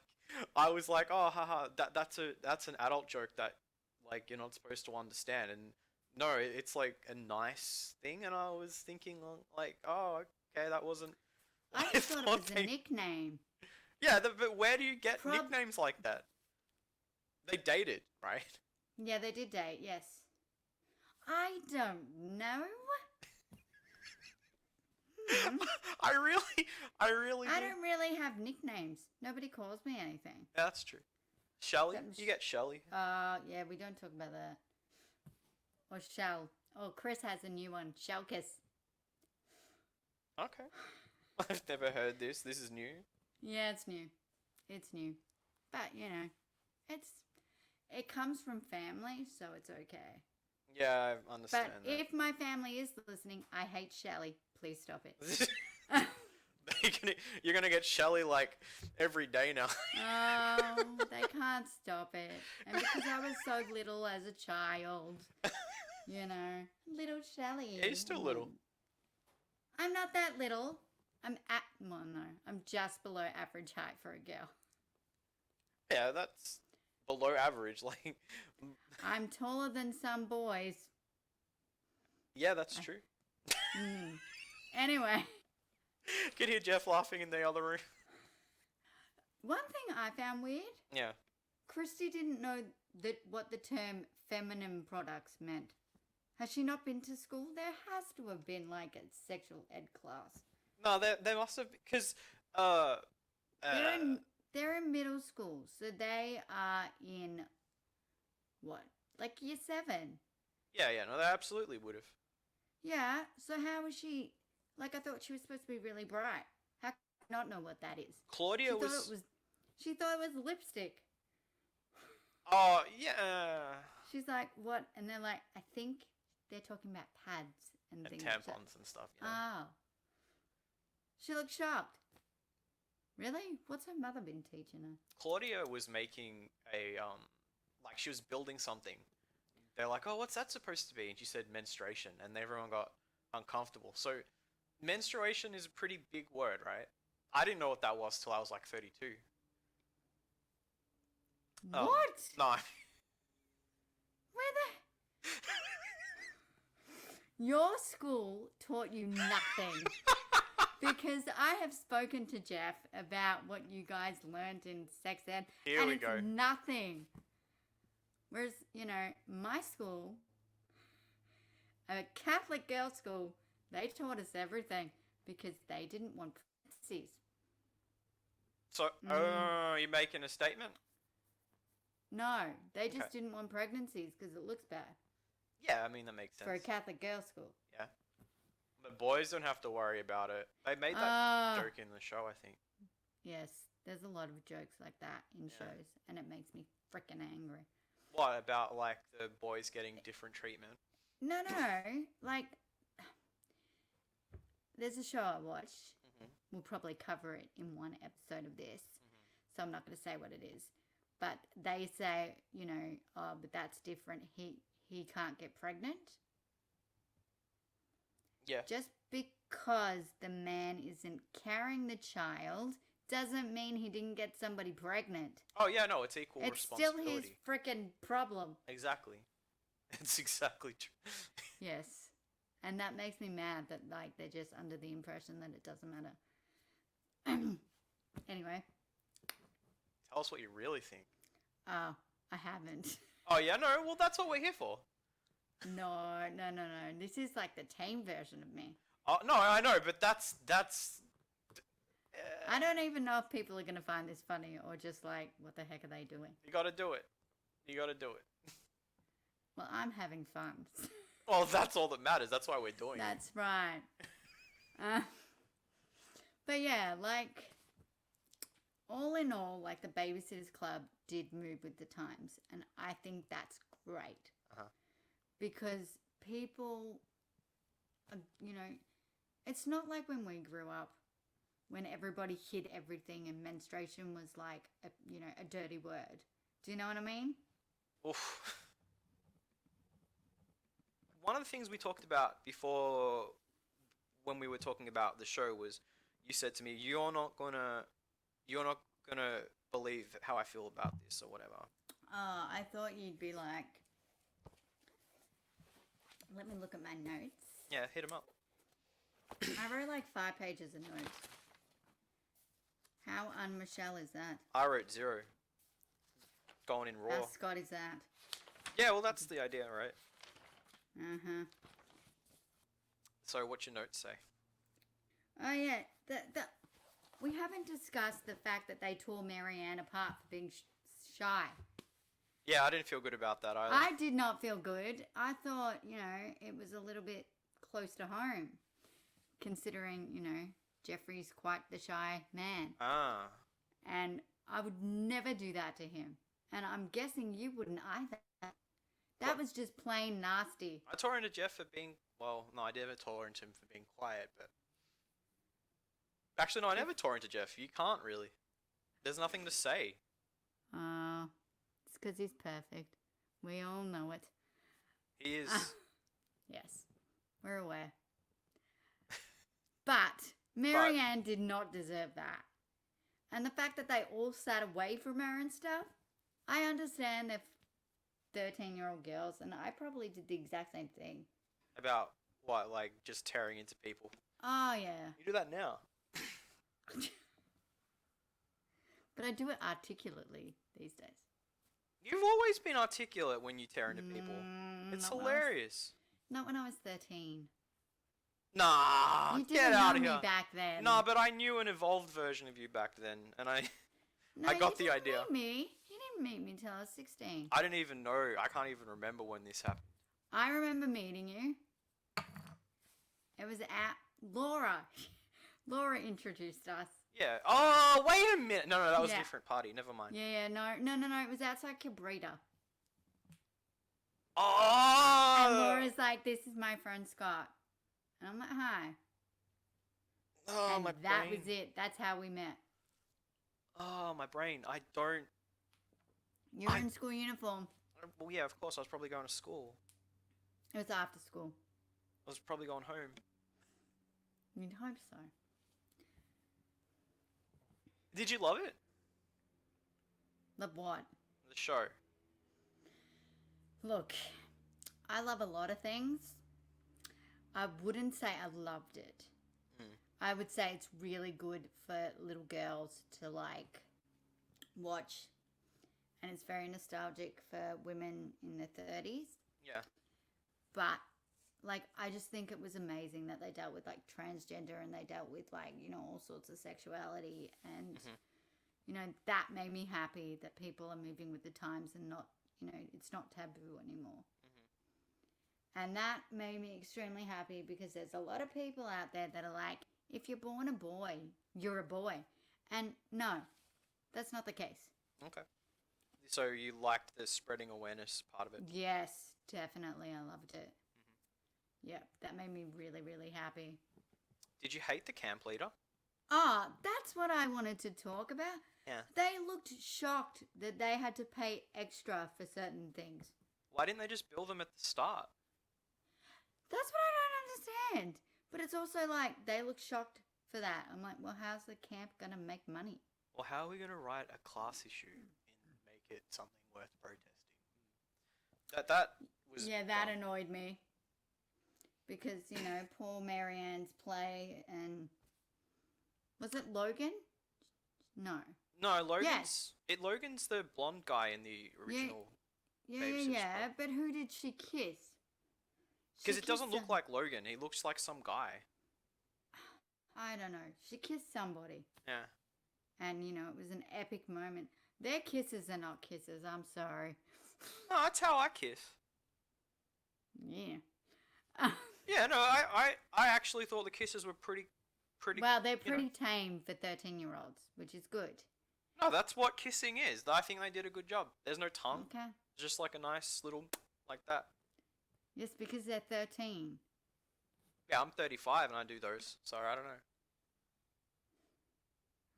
B: I was like, oh, haha, that's an adult joke that, like, you're not supposed to understand. And no, it's like a nice thing. And I was thinking, like, oh, okay, that wasn't.
C: I just thought it was a nickname.
B: Yeah, but where do you get nicknames like that? They dated, right?
C: Yeah, they did date. Yes. I don't know.
B: I really.
C: I don't really have nicknames. Nobody calls me anything.
B: Yeah, that's true. Shelly? You get Shelly.
C: Yeah, we don't talk about that. Or Shell. Oh, Chris has a new one. Shellkiss.
B: Okay. I've never heard this. This is new.
C: Yeah, it's new. It's new. But, it comes from family, so it's okay.
B: Yeah, I understand
C: But
B: that.
C: if my family is listening, I hate Shelly. Please stop it.
B: You're gonna get Shelly like every day now.
C: Oh, they can't stop it. And because I was so little as a child, little Shelly.
B: Yeah, you're still little.
C: I'm not that little. I'm just below average height for a girl.
B: Yeah, that's below average. Like,
C: I'm taller than some boys.
B: yeah, that's true.
C: Anyway.
B: Could hear Jeff laughing in the other room.
C: One thing I found weird.
B: Yeah.
C: Christy didn't know what the term feminine products meant. Has she not been to school? There has to have been like a sexual ed class.
B: No, there must have, because
C: they're in middle school, so they are in what, like year 7?
B: Yeah, no, they absolutely would have.
C: Yeah, so how was she? Like, I thought she was supposed to be really bright. How could I not know what that is?
B: Claudia
C: She thought it was lipstick.
B: Oh, yeah.
C: She's like, what? And they're like, I think they're talking about pads and things.
B: Tampons and stuff.
C: Oh. She looked shocked. Really? What's her mother been teaching her?
B: Claudia was making like she was building something. They're like, oh, what's that supposed to be? And she said menstruation, and everyone got uncomfortable. So menstruation is a pretty big word, right? I didn't know what that was till I was like 32.
C: What?
B: No.
C: Where the? Your school taught you nothing. Because I have spoken to Jeff about what you guys learned in sex ed,
B: Here
C: and
B: we
C: it's
B: go.
C: nothing. Whereas, my school, a Catholic girls' school, they taught us everything because they didn't want pregnancies.
B: So, you're making a statement?
C: No, they just
B: Okay.
C: didn't want pregnancies because it looks bad
B: Yeah, I mean, that makes sense.
C: for a Catholic girls' school.
B: Yeah. But boys don't have to worry about it. They made that joke in the show, I think.
C: Yes, there's a lot of jokes like that in
B: Yeah.
C: shows, and it makes me freaking angry.
B: What, about, like, the boys getting different treatment?
C: No, like, there's a show I watched.
B: Mm-hmm.
C: We'll probably cover it in one episode of this, so I'm not going to say what it is. But they say, oh, but that's different. He can't get pregnant.
B: Yeah.
C: Just because the man isn't carrying the child doesn't mean he didn't get somebody pregnant.
B: Oh, yeah, no, it's equal
C: It's still
B: responsibility.
C: his freaking problem.
B: Exactly. It's exactly true.
C: Yes. And that makes me mad that, like, they're just under the impression that it doesn't matter. Anyway.
B: Tell us what you really think.
C: Oh, I haven't.
B: Oh, yeah, no, well, that's what we're here for.
C: No. This is like the tame version of me.
B: Oh, no, I know, but that's
C: I don't even know if people are going to find this funny or just like, what the heck are they doing?
B: you gotta do it. You gotta do it.
C: Well, I'm having fun.
B: Well, that's all that matters. That's why we're doing it.
C: That's right. But yeah, like, all in all, like, the Babysitters Club did move with the times, and I think that's great.
B: Uh-huh.
C: Because people, it's not like when we grew up, when everybody hid everything and menstruation was like, a dirty word. Do you know what I mean?
B: Oof. One of the things we talked about before, when we were talking about the show, was you said to me, you're not gonna believe how I feel about this or whatever.
C: I thought you'd be like, let me look at my notes.
B: Yeah, hit him up.
C: I wrote like 5 pages of notes. How un-Michelle is that?
B: I wrote 0. Going in raw.
C: How Scott is that?
B: Yeah, well, that's the idea, right?
C: Uh-huh.
B: So, what's your notes say?
C: Oh, yeah. We haven't discussed the fact that they tore Marianne apart for being shy.
B: Yeah, I didn't feel good about that either.
C: I did not feel good. I thought, it was a little bit close to home. Considering, Jeffrey's quite the shy man.
B: Ah.
C: And I would never do that to him. And I'm guessing you wouldn't either. That was just plain nasty.
B: I tore into Jeff for being, well, no, I never tore into him for being quiet, but... Actually, no, I never tore into Jeff. You can't really. There's nothing to say.
C: It's because he's perfect. We all know it.
B: He is...
C: Yes, we're aware. But Marianne did not deserve that. And the fact that they all sat away from her and stuff, I understand they're 13-year-old girls, and I probably did the exact same thing.
B: About what, like just tearing into people?
C: Oh, yeah.
B: You do that now.
C: But I do it articulately these days.
B: You've always been articulate when you tear into people. It's
C: not
B: hilarious.
C: Not when I was 13.
B: Nah,
C: You
B: get
C: didn't
B: out
C: know
B: of
C: me
B: here.
C: back then.
B: Nah, but I knew an evolved version of you back then, and I
C: No,
B: got
C: you
B: the
C: didn't
B: idea.
C: meet me. You didn't meet me until I was 16.
B: I didn't even know. I can't even remember when this happened.
C: I remember meeting you. It was at Laura. Laura introduced us.
B: Yeah. Oh, wait a minute. No, that was a
C: Yeah.
B: different party. Never mind.
C: Yeah, no. It was outside Cabrita.
B: Oh.
C: And Laura's like, this is my friend Scott. And I'm like, hi.
B: Oh,
C: and
B: my
C: that
B: brain.
C: was it. That's how we met.
B: Oh, my brain. I don't.
C: You were in school uniform.
B: Well, yeah, of course. I was probably going to school.
C: It was after school.
B: I was probably going home.
C: You'd hope so.
B: Did you love it?
C: Love what?
B: The show.
C: Look, I love a lot of things. I wouldn't say I loved it. I would say it's really good for little girls to like watch, and it's very nostalgic for women in their 30s.
B: Yeah.
C: But like, I just think it was amazing that they dealt with like transgender, and they dealt with like, you know, all sorts of sexuality, and you know, that made me happy that people are moving with the times and not, you know, it's not taboo anymore. And that made me extremely happy, because there's a lot of people out there that are like, if you're born a boy, you're a boy. And no, that's not the case.
B: Okay. So you liked the spreading awareness part of it?
C: Yes, definitely. I loved it. Yep, that made me really, really happy.
B: Did you hate the camp leader?
C: Ah, that's what I wanted to talk about.
B: Yeah.
C: They looked shocked that they had to pay extra for certain things.
B: Why didn't they just build them at the start?
C: That's what I don't understand. But it's also like, they look shocked for that. I'm like, well, how's the camp going to make money?
B: Well, how are we going to write a class issue and make it something worth protesting? That was...
C: Yeah, that annoyed me. Because, you know, poor Marianne's play, and... Was it Logan? No.
B: No, Logan's...
C: Yes.
B: Logan's the blonde guy in the original...
C: Yeah, but who did she kiss?
B: Because it doesn't look like Logan. He looks like some guy.
C: I don't know. She kissed somebody.
B: Yeah.
C: And, you know, it was an epic moment. Their kisses are not kisses. I'm sorry.
B: No, that's how I kiss.
C: Yeah.
B: Yeah, no, I actually thought the kisses were pretty...
C: Well, they're pretty tame for 13-year-olds, which is good.
B: No, that's what kissing is. I think they did a good job. There's no tongue.
C: Okay.
B: It's just like a nice little... like that.
C: Yes, because they're 13.
B: Yeah, I'm 35 and I do those, so I don't know.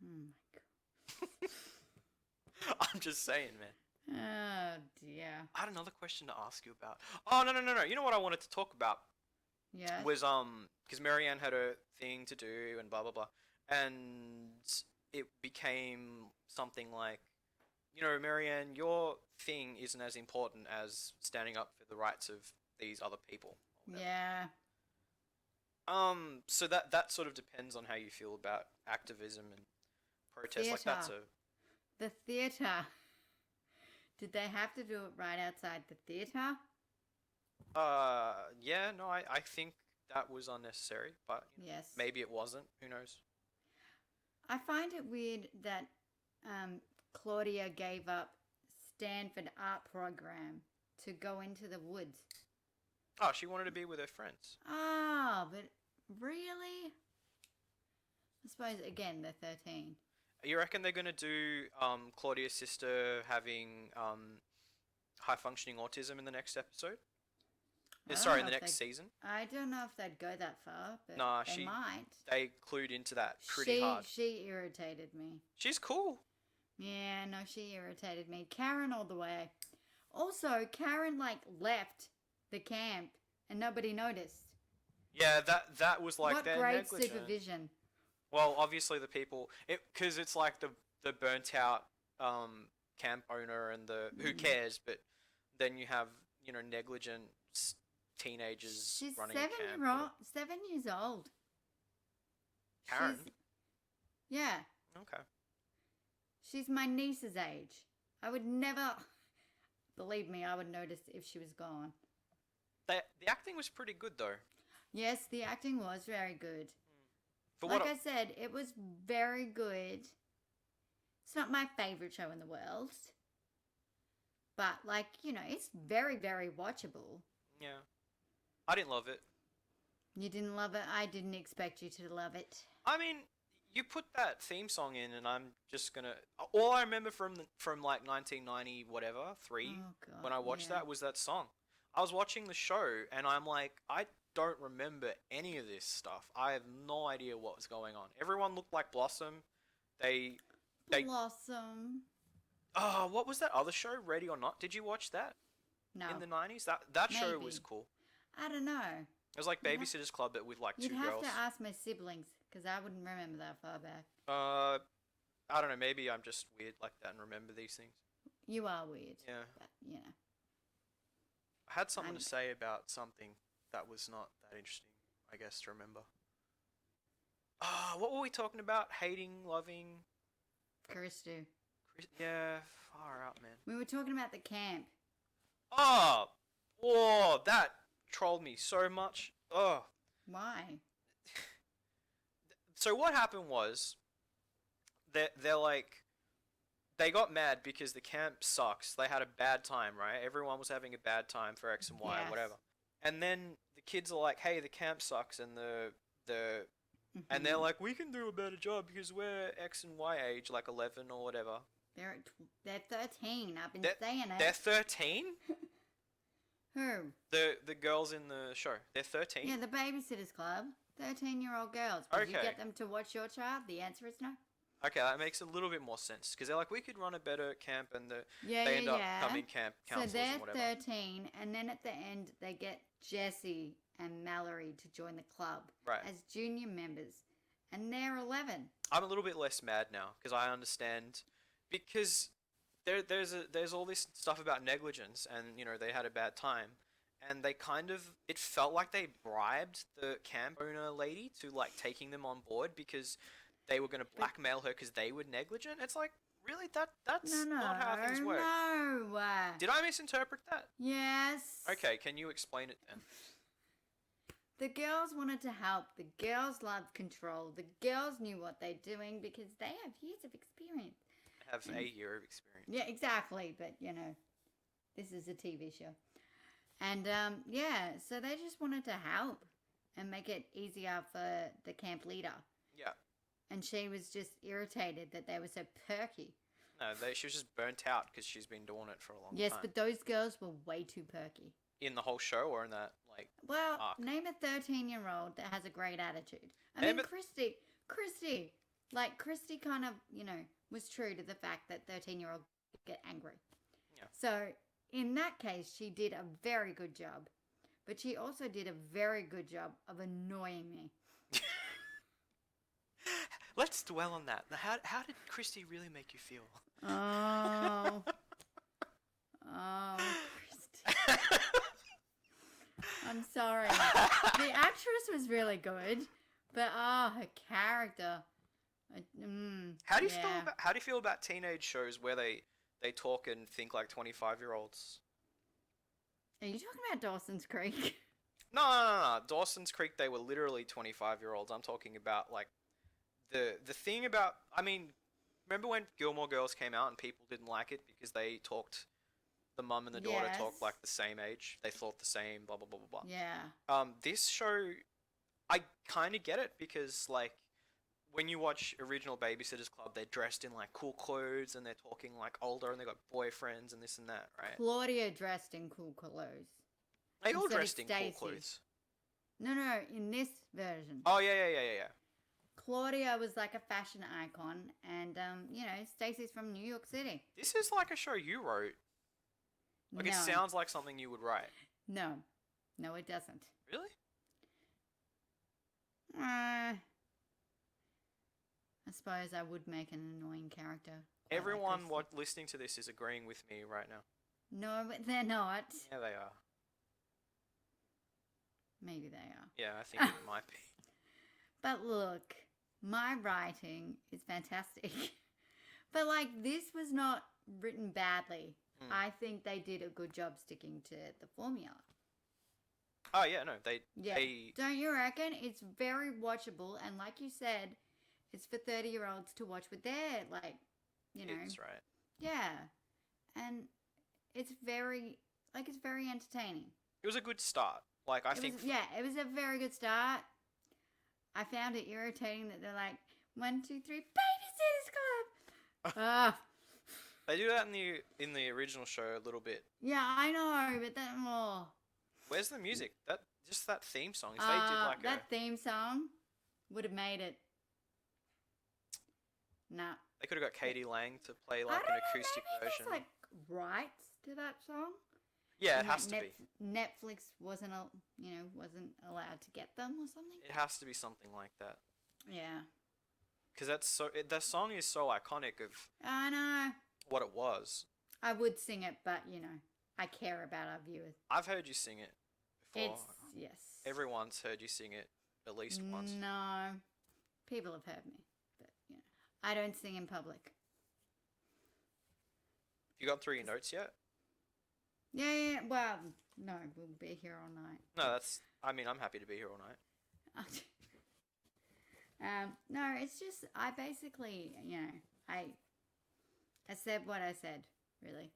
C: Oh my god.
B: I'm just saying, man.
C: Oh dear.
B: I had another question to ask you about. Oh, no. You know what I wanted to talk about?
C: Yeah.
B: Was, because Marianne had a thing to do and blah, blah, blah. And it became something like, you know, Marianne, your thing isn't as important as standing up for the rights of these other people.
C: Yeah.
B: So that sort of depends on how you feel about activism and protest. Like that's
C: The theatre. Did they have to do it right outside the theatre?
B: Yeah, no, I think that was unnecessary, but
C: yes,
B: maybe it wasn't. Who knows?
C: I find it weird that Claudia gave up Stanford art program to go into the woods.
B: Oh, she wanted to be with her friends.
C: Oh, but really? I suppose, again, they're 13.
B: You reckon they're going to do Claudia's sister having high-functioning autism in the next episode? Sorry, in the next season?
C: I don't know if they'd go that far, but
B: nah,
C: they might.
B: They clued into that pretty hard.
C: She irritated me.
B: She's cool.
C: Yeah, no, she irritated me. Karen all the way. Also, Karen, like, left the camp and nobody noticed.
B: Yeah, that was like
C: what
B: their
C: great
B: negligence.
C: supervision.
B: Well, obviously the people, because it's like the burnt out camp owner and the who cares, but then you have, you know, negligent teenagers
C: She's
B: running a camp.
C: 7 years old.
B: Karen?
C: Yeah.
B: Okay.
C: She's my niece's age. I would never, believe me, I would notice if she was gone.
B: The acting was pretty good though.
C: Yes, the acting was very good.
B: For
C: like I said, it was very good. It's not my favourite show in the world. But, like, you know, it's very, very watchable.
B: Yeah. I didn't love it.
C: You didn't love it? I didn't expect you to love it.
B: I mean, you put that theme song in and I'm just gonna... All I remember from like 1990 whatever, 3, when I watched that was that song. I was watching the show and I'm like, I don't remember any of this stuff. I have no idea what was going on. Everyone looked like Blossom. They
C: Blossom.
B: Oh, what was that other show, Ready or Not? Did you watch that?
C: No.
B: In the 90s? That show was cool.
C: I don't know.
B: was like
C: You'd have-
B: Babysitter's Club, but with like
C: You'd
B: two
C: have
B: girls.
C: to ask my siblings because I wouldn't remember that far back.
B: I don't know. Maybe I'm just weird like that and remember these things.
C: You are weird.
B: Yeah.
C: But, you know.
B: I had something
C: I'm-
B: to say about something that was not that interesting, I guess, to remember. What were we talking about? Hating, loving.
C: Christo.
B: Yeah, far out, man.
C: We were talking about the camp.
B: Oh, whoa, that trolled me so much. Oh.
C: Why?
B: So what happened was, they're like, they got mad because the camp sucks. They had a bad time, right? Everyone was having a bad time for X and Y,
C: Yes.
B: whatever. And then the kids are like, hey, the camp sucks, and and they're like, we can do a better job because we're X and Y age, like 11 or whatever.
C: They're 13. I've been
B: They're-
C: saying it.
B: They're 13?
C: Who?
B: The girls in the show. They're 13?
C: Yeah, the Babysitters Club. 13-year-old girls. Would you
B: Okay.
C: get them to watch your child? The answer is no.
B: Okay, that makes a little bit more sense. Because they're like, we could run a better camp, and
C: Yeah,
B: they end up
C: yeah.
B: becoming camp
C: So
B: counselors
C: they're
B: and whatever.
C: 13, and then at the end, they get Jesse and Mallory to join the club
B: Right.
C: as junior members. And they're 11.
B: I'm a little bit less mad now because I understand, because there's all this stuff about negligence, and they had a bad time, and they it felt like they bribed the camp owner lady to like taking them on board because they were going to blackmail her because they were negligent. It's like, really, that's
C: No,
B: not how things work.
C: no.
B: Did I misinterpret that?
C: Yes.
B: Okay, can you explain it then?
C: The girls wanted to help. The girls loved control. The girls knew what they're doing because they have years of experience.
B: I have a year of experience.
C: Yeah, exactly. But, this is a TV show. And, yeah, so they just wanted to help and make it easier for the camp leader.
B: Yeah.
C: And she was just irritated that they were so perky.
B: No, she was just burnt out because she's been doing it for a long
C: Yes,
B: time.
C: but those girls were way too perky.
B: In the whole show or in that, like...
C: Well,
B: arc?
C: name a 13-year-old that has a great attitude. I
B: Name
C: mean,
B: it-
C: Christy. Like, Christy kind of, was true to the fact that 13-year-olds get angry.
B: Yeah.
C: So, in that case, she did a very good job. But she also did a very good job of annoying me.
B: Let's dwell on that. How did Christy really make you feel?
C: Oh. Christy. I'm sorry. The actress was really good, but her character.
B: How do you feel about teenage shows where they talk and think like 25-year-olds?
C: Are you talking about Dawson's Creek?
B: No. Dawson's Creek, they were literally 25-year-olds. I'm talking about like the thing about. I mean, remember when Gilmore Girls came out and people didn't like it because they talked. The mum and the daughter
C: Yes.
B: talked like the same age. They thought the same. Blah blah blah blah blah.
C: Yeah.
B: This show, I kind of get it because like when you watch original Babysitter's Club, they're dressed in like cool clothes and they're talking like older and they got boyfriends and this and that, right?
C: Claudia dressed in cool clothes.
B: They all
C: And so did
B: dressed in cool
C: Stacey.
B: clothes.
C: No, in this version.
B: Oh yeah.
C: Claudia was like a fashion icon, and Stacey's from New York City.
B: This is like a show you wrote. Like
C: no.
B: it sounds like something you would write.
C: No, it doesn't.
B: Really?
C: I suppose I would make an annoying character. quite like
B: Everyone
C: Christy.
B: listening to this is agreeing with me right now.
C: No, but they're not.
B: Yeah, they are.
C: Maybe they are.
B: Yeah, I think it might be.
C: But look, my writing is fantastic. But like, this was not written badly. I think they did a good job sticking to the formula.
B: Oh yeah, no, they.
C: Don't you reckon? It's very watchable, and like you said, it's for 30-year-olds to watch with their
B: That's right.
C: Yeah, and it's very entertaining.
B: It was a good start. Like I think.
C: It was a very good start. I found it irritating that they're like 1, 2, 3, Babysitters Club.
B: They do that in the original show a little bit.
C: Yeah, I know, but then more.
B: Where's the music? That theme song. If they did like
C: that theme song would have made it. Nah.
B: they could have got Katie Lang to play like
C: I
B: an
C: don't know,
B: acoustic
C: maybe
B: version.
C: there's like rights to that song.
B: Yeah, it
C: And
B: has
C: that
B: to be.
C: Netflix wasn't, wasn't allowed to get them or something.
B: It has to be something like that.
C: Yeah,
B: Because that song is so iconic of
C: I know.
B: what it was.
C: I would sing it, but I care about our viewers.
B: I've heard you sing it before.
C: Yes.
B: Everyone's heard you sing it at least once.
C: No, people have heard me, but I don't sing in public.
B: You got through your notes yet?
C: Yeah. Well, no, we'll be here all night.
B: No, I'm happy to be here all night.
C: No, it's just I basically, I said what I said, really.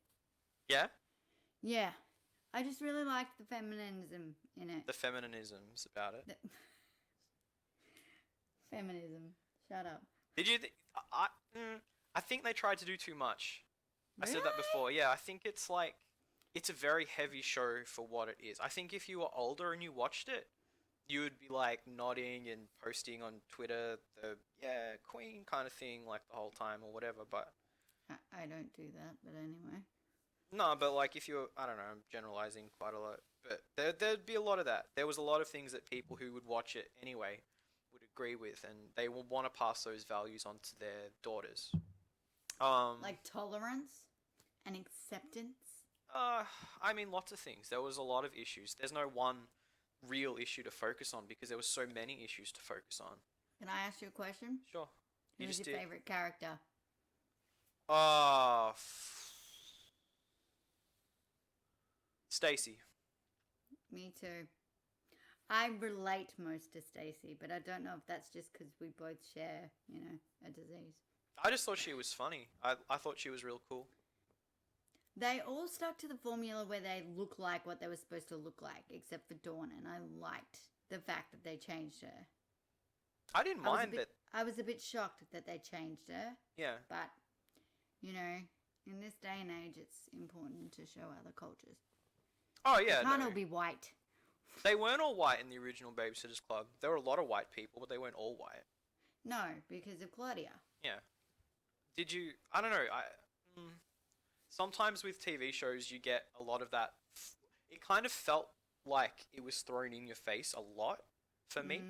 B: Yeah?
C: Yeah, I just really liked the feminism in it.
B: The feminisms about it.
C: Feminism. Shut up.
B: Did you? I think they tried to do too much. I said that
C: Really?
B: before. Yeah, I think it's a very heavy show for what it is. I think if you were older and you watched it, you would be like nodding and posting on Twitter the Queen kind of thing like the whole time or whatever. But
C: I don't do that, but anyway.
B: no, but like if you're, I don't know, I'm generalizing quite a lot, but there'd be a lot of that. There was a lot of things that people who would watch it anyway would agree with, and they will want to pass those values on to their daughters.
C: Like tolerance and acceptance.
B: I mean, lots of things. There was a lot of issues. There's no one real issue to focus on because there was so many issues to focus on.
C: Can I ask you a question?
B: Sure. You
C: Who's
B: just
C: your
B: did.
C: favorite character?
B: Stacy.
C: Me too. I relate most to Stacy, but I don't know if that's just because we both share, a disease.
B: I just thought she was funny. I thought she was real cool.
C: They all stuck to the formula where they look like what they were supposed to look like, except for Dawn, and I liked the fact that they changed her.
B: I didn't mind that.
C: I was a bit shocked that they changed her,
B: Yeah.
C: but, in this day and age, it's important to show other cultures.
B: Oh yeah.
C: It can't
B: No.
C: all be white.
B: They weren't all white in the original Babysitters Club. There were a lot of white people, but they weren't all white.
C: No, because of Claudia.
B: Yeah. Did you? I don't know. Sometimes with TV shows, you get a lot of that. It kind of felt like it was thrown in your face a lot for me.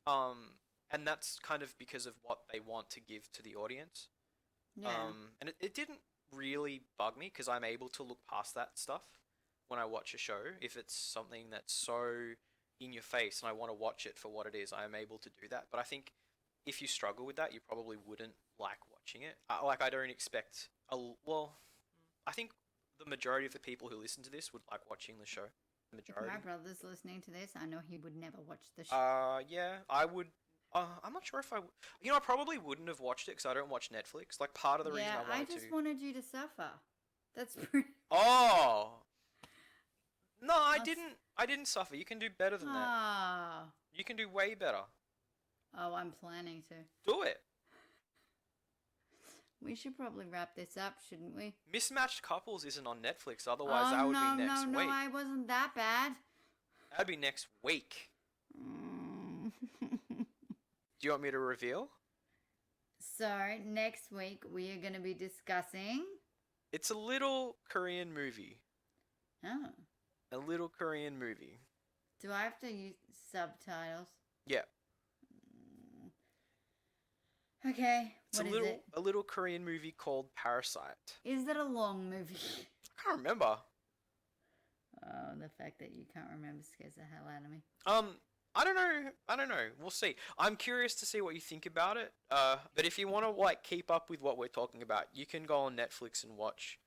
B: And that's kind of because of what they want to give to the audience.
C: Yeah.
B: And it didn't really bug me because I'm able to look past that stuff when I watch a show. If it's something that's so in your face and I want to watch it for what it is, I am able to do that. But I think if you struggle with that, you probably wouldn't like watching it. I don't expect I think the majority of the people who listen to this would like watching the show. The
C: If
B: majority.
C: my brother's listening to this, I know he would never watch the show.
B: Yeah, I would. I'm not sure if I. I probably wouldn't have watched it because I don't watch Netflix. Like part of the reason I
C: I
B: wanted
C: just
B: to.
C: wanted you to suffer. That's pretty.
B: Oh. No, I didn't. I didn't suffer. You can do better than that.
C: Ah.
B: You can do way better.
C: Oh, I'm planning to.
B: Do it.
C: We should probably wrap this up, shouldn't we?
B: Mismatched Couples isn't on Netflix. Otherwise, that would be next week.
C: No, I wasn't that bad.
B: That'd be next week.
C: Mm.
B: Do you want me to reveal?
C: So, next week we are going to be discussing...
B: It's a little Korean movie.
C: Oh.
B: A little Korean movie.
C: Do I have to use subtitles?
B: Yeah.
C: Okay,
B: It's
C: what is it?
B: a little Korean movie called Parasite.
C: Is it a long movie?
B: I can't remember.
C: Oh, the fact that you can't remember scares the hell out of me.
B: I don't know. We'll see. I'm curious to see what you think about it. But if you want to keep up with what we're talking about, you can go on Netflix and watch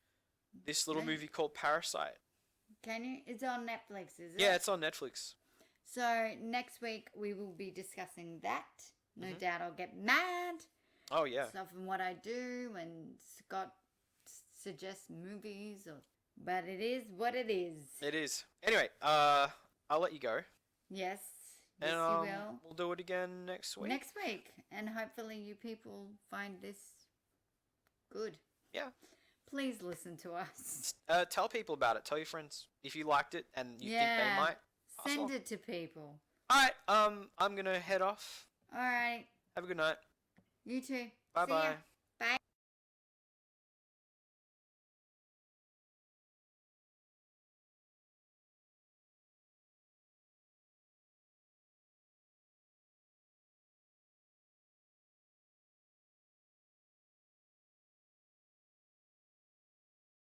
B: this little movie called Parasite.
C: Can you? It's on Netflix, is it?
B: Yeah, it's on Netflix.
C: So next week we will be discussing that. No doubt I'll get mad.
B: Oh yeah.
C: Stuff and what I do, and Scott suggests movies, but it is what it is.
B: It is. Anyway, I'll let you go.
C: Yes.
B: And
C: Yes, you will.
B: we'll do it again next week.
C: Next week, and hopefully you people find this good.
B: Yeah.
C: Please listen to us.
B: Tell people about it. Tell your friends if you liked it and you think they might. pass
C: Send
B: along.
C: it to people.
B: All right. I'm gonna head off.
C: All right.
B: Have a good night.
C: You too.
B: Bye
C: See ya.
B: bye.
C: Bye.